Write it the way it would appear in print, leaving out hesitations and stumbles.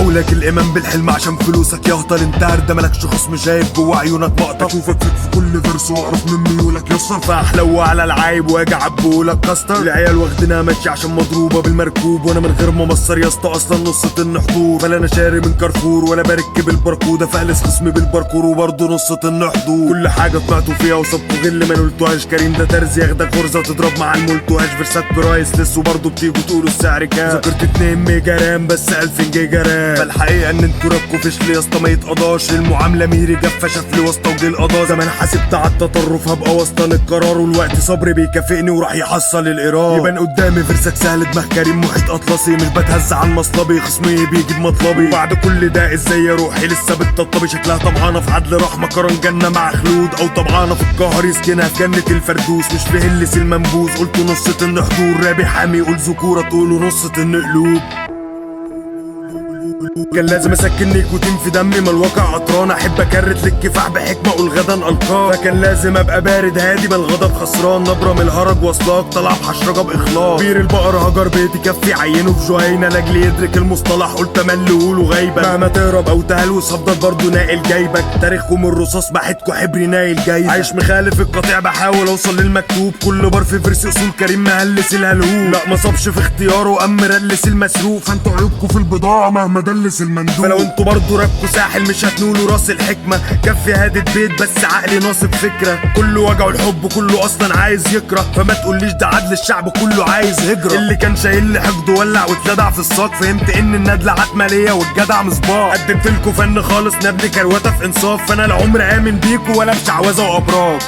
بيقولك الايمان بالحلم عشان فلوسك يهطل، انت هرده مالكش خصم شايف جوا عيونك مقطع، اشوفك فيك في كل فيرس واعرف من ميولك يسطر، فاحلو على العايب واجي عبولك كاستر. العيال واخدينها ماشي عشان مضروبه بالمركوب، وانا من غير ما مصر يا اسطى اصلا نص طن حضور، فلا انا شاري من كارفور ولا بركب الباركوده، فالس خصمي بالباركور وبرضه نص طن حضور. كل حاجه طمعتوا فيها وصبتوا غل ما نلتوهاش، كريم ده ترزي ياخدك غرزه وتضرب مع الملتوهاش، فيرسات برايس لسه وبرضه بتيجوا تقولوا السعر كام، ذاكرت 2 ميجا رام بس 2000 جيجا رام. فالحقيقه ان انتوا رابكوا فشل يا اسطى ما يتقضاش، المعامله ميري جفه شاف لي واسطه وجه القضاء، زمان حاسبت على التطرف هبقى واسطه للقرار، والوقت صبري بيكافئني وراح يحصل الايراد. يبان قدامي فيرسات سهل دماغ كريم محيط اطلسي، مش بتهز عن مصلبي خصمي بيجيب مطلبي، وبعد كل ده ازاي يا روحي لسه بتطبطبي، شكلها طمعانه في عدل رحمه قرن جنه مع خلود، او طمعانه في القهر يسكنها في جنه الفردوس، مش في هلس المنبوذ قلتوا نص طن حضور، رابي حامي يقول ذكوره تقولوا نص طن قلوب. كان لازم اسكن نيكوتين في دمي ما الواقع عطران، احب اكرت للكفاح بحكمه اقول غدا القاه، فكان لازم ابقى بارد هادي ما الغضب خسران، نبره من الهرج واصلاك طلع بحشرجه باخلاص، بير البقر هجر بيتي كفي عينه في جهينه لاجل يدرك المصطلح قلت املهوله غيبه، مهما تهرب او تهلوس هفضل برضه ناقل جايبك، تاريخكم الرصاص بحتكوا حبري نايل جاي، عايش مخالف القطيع بحاول اوصل للمكتوب، كل بار في فيرس اصول كريم مهلس الهلهوب، لا ما صابش في اختياره وقام مرلس المسروق، فانتوا عيوبكوا في البضاعه مهما دلس المندوب، فلو انتوا برضو رابكوا ساحل مش هتنولوا راس الحكمه، كفي هادت بيت بس عقلي ناصب فكره، كله وجعه الحب كله اصلا عايز يكره، فما تقوليش ده عدل الشعب كله عايز هجره، اللي كان شايل لي حقده ولع واتلدع في الساق، فهمت ان الندله عتماليه والجدع مصباح، قدمت لكم فن خالص نبني كروته في انصاف، فانا العمر امن بيكوا ولا بشعوذه وابراج.